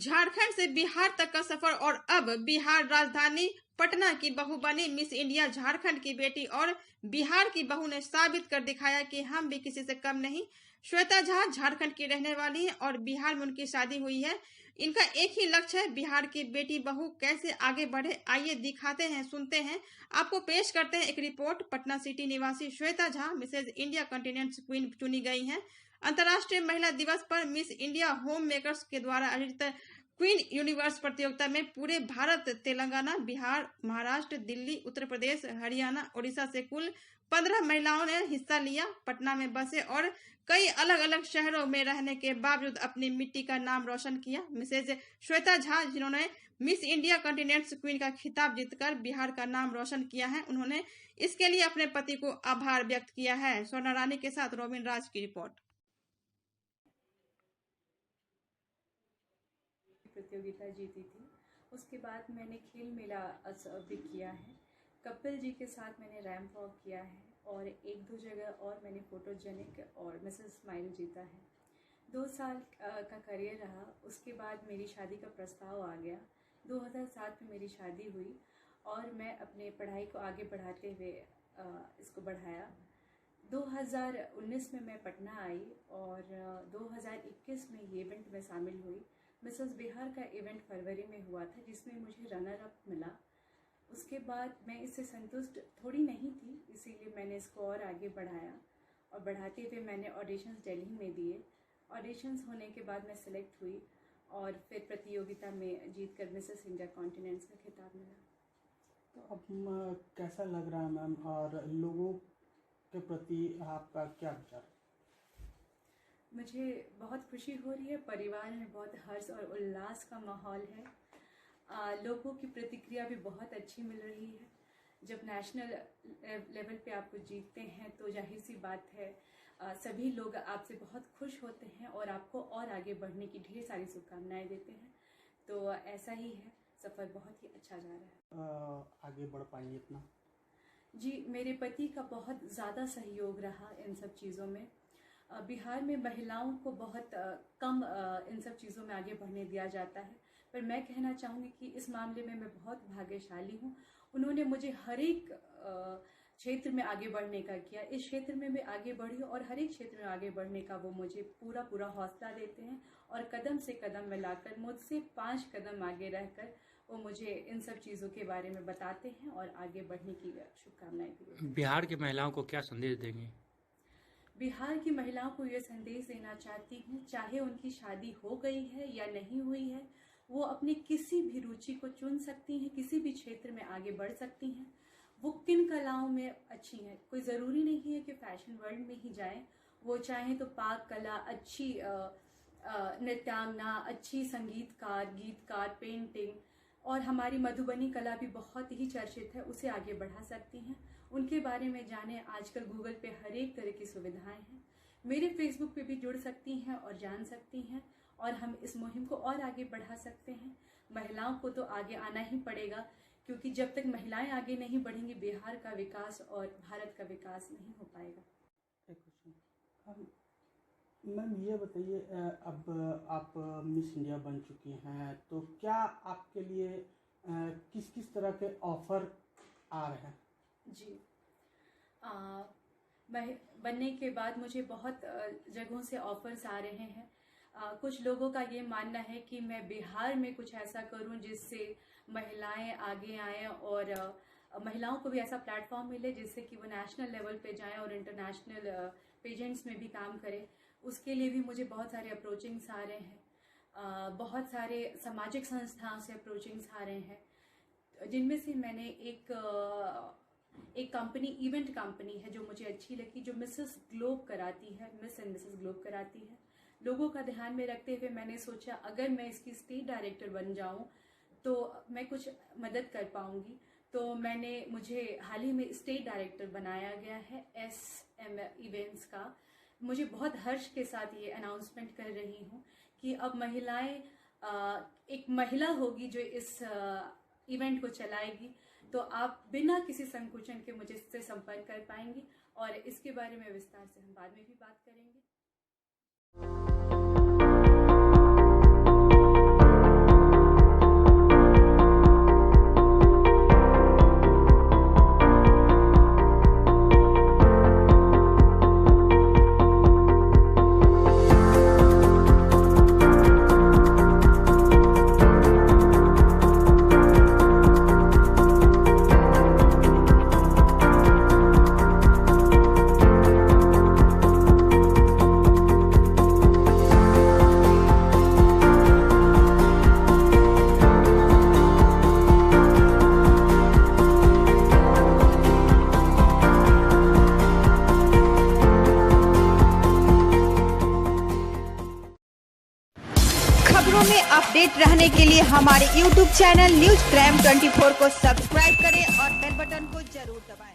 झारखंड से बिहार तक का सफर और अब बिहार राजधानी पटना की बहू बनी मिस इंडिया झारखंड की बेटी और बिहार की बहू ने साबित कर दिखाया कि हम भी किसी से कम नहीं। श्वेता झा झारखंड की रहने वाली है और बिहार में उनकी शादी हुई है। इनका एक ही लक्ष्य है, बिहार की बेटी बहू कैसे आगे बढ़े। आइए दिखाते हैं, सुनते हैं, आपको पेश करते हैं एक रिपोर्ट। पटना सिटी निवासी Shweta Jha Mrs India continent queen चुनी गई हैं। अंतर्राष्ट्रीय महिला दिवस पर मिस इंडिया होम मेकर्स के द्वारा आयोजित क्वीन यूनिवर्स प्रतियोगिता में पूरे भारत, तेलंगाना, बिहार, महाराष्ट्र, दिल्ली, उत्तर प्रदेश, हरियाणा, ओडिशा से कुल 15 महिलाओं ने हिस्सा लिया। पटना में बसे और कई अलग अलग शहरों में रहने के बावजूद अपनी मिट्टी का नाम रोशन किया। मिसेज श्वेता झा, जिन्होंने मिस इंडिया कॉन्टिनेंट क्वीन का खिताब जीतकर बिहार का नाम रोशन किया है, उन्होंने इसके लिए अपने पति को आभार व्यक्त किया है। सोना रानी के साथ रोबिन राज की रिपोर्ट। प्रतियोगिता जीती थी, उसके बाद मैंने खेल मेला भी किया है। कपिल जी के साथ मैंने रैंप वॉक किया है और एक दो जगह और मैंने फोटोजेनिक और मिसेस स्माइल जीता है। 2 साल का करियर रहा। उसके बाद मेरी शादी का प्रस्ताव आ गया। 2007 में मेरी शादी हुई और मैं अपने पढ़ाई को आगे बढ़ाते हुए इसको बढ़ाया। 2019 में मैं पटना आई और 2021 में ये इवेंट में शामिल हुई। मिसेस बिहार का इवेंट फरवरी में हुआ था, जिसमें मुझे रनर अप मिला। उसके बाद मैं इससे संतुष्ट थोड़ी नहीं थी, इसीलिए मैंने इसको और आगे बढ़ाया और बढ़ाते हुए मैंने ऑडिशंस दिल्ली में दिए। ऑडिशंस होने के बाद मैं सिलेक्ट हुई और फिर प्रतियोगिता में जीतकर मिसेस इंडिया कॉन्टिनेंट्स का खिताब मिला। तो अब कैसा लग रहा है मैम, और लोगों के प्रति आपका क्या विचार? मुझे बहुत खुशी हो रही है। परिवार में बहुत हर्ष और उल्लास का माहौल है। लोगों की प्रतिक्रिया भी बहुत अच्छी मिल रही है। जब नेशनल लेवल पे आप कुछ जीतते हैं तो जाहिर सी बात है सभी लोग आपसे बहुत खुश होते हैं और आपको और आगे बढ़ने की ढेर सारी शुभकामनाएं देते हैं। तो ऐसा ही है, सफ़र बहुत ही अच्छा जा रहा है। आगे बढ़ पाएंगे इतना? जी, मेरे पति का बहुत ज़्यादा सहयोग रहा इन सब चीज़ों में। बिहार में महिलाओं को बहुत कम इन सब चीज़ों में आगे बढ़ने दिया जाता है, पर मैं कहना चाहूँगी कि इस मामले में मैं बहुत भाग्यशाली हूँ। उन्होंने मुझे हर एक क्षेत्र में आगे बढ़ने का किया। इस क्षेत्र में मैं आगे बढ़ी और हर एक क्षेत्र में आगे बढ़ने का वो मुझे पूरा हौसला देते हैं और कदम से कदम मिलाकर मुझसे 5 कदम आगे रहकर वो मुझे इन सब चीज़ों के बारे में बताते हैं और आगे बढ़ने की शुभकामनाएं देते हैं। बिहार की महिलाओं को क्या संदेश देंगे? बिहार की महिलाओं को ये संदेश देना चाहती हूँ, चाहे उनकी शादी हो गई है या नहीं हुई है, वो अपनी किसी भी रुचि को चुन सकती हैं, किसी भी क्षेत्र में आगे बढ़ सकती हैं। वो किन कलाओं में अच्छी हैं, कोई ज़रूरी नहीं है कि फैशन वर्ल्ड में ही जाएं। वो चाहें तो पाक कला, अच्छी नृत्यांगना, अच्छी संगीतकार, गीतकार, पेंटिंग और हमारी मधुबनी कला भी बहुत ही चर्चित है, उसे आगे बढ़ा सकती हैं। उनके बारे में जानें। आजकल गूगल पे हर एक तरह की सुविधाएं हैं। मेरे फेसबुक पे भी जुड़ सकती हैं और जान सकती हैं और हम इस मुहिम को और आगे बढ़ा सकते हैं। महिलाओं को तो आगे आना ही पड़ेगा, क्योंकि जब तक महिलाएं आगे नहीं बढ़ेंगी बिहार का विकास और भारत का विकास नहीं हो पाएगा। एक क्वेश्चन मैम, ये बताइए, अब आप मिस इंडिया बन चुकी हैं, तो क्या आपके लिए किस किस तरह के ऑफर आ रहे हैं? जी, बनने के बाद मुझे बहुत जगहों से ऑफर्स आ रहे हैं। कुछ लोगों का ये मानना है कि मैं बिहार में कुछ ऐसा करूं जिससे महिलाएं आगे आएं और महिलाओं को भी ऐसा प्लेटफॉर्म मिले जिससे कि वो नेशनल लेवल पे जाएं और इंटरनेशनल पेजेंट्स में भी काम करें। उसके लिए भी मुझे बहुत सारे अप्रोचिंग्स आ रहे हैं। बहुत सारे सामाजिक संस्थाओं से अप्रोचिंग्स आ रहे हैं, जिनमें से मैंने एक कंपनी, इवेंट कंपनी है जो मुझे अच्छी लगी, जो मिसेस ग्लोब कराती है, मिस एंड मिसेस ग्लोब कराती है। लोगों का ध्यान में रखते हुए मैंने सोचा अगर मैं इसकी स्टेट डायरेक्टर बन जाऊं तो मैं कुछ मदद कर पाऊंगी। तो मुझे हाल ही में स्टेट डायरेक्टर बनाया गया है SM इवेंट्स का। मुझे बहुत हर्ष के साथ ये अनाउंसमेंट कर रही हूँ कि अब महिलाएं, एक महिला होगी जो इस इवेंट को चलाएगी। तो आप बिना किसी संकोचन के मुझे इससे संपर्क कर पाएंगे और इसके बारे में विस्तार से हम बाद में भी बात करेंगे। पाने के लिए हमारे YouTube चैनल न्यूज क्राइम 24 को सब्सक्राइब करें और बेल बटन को जरूर दबाएं।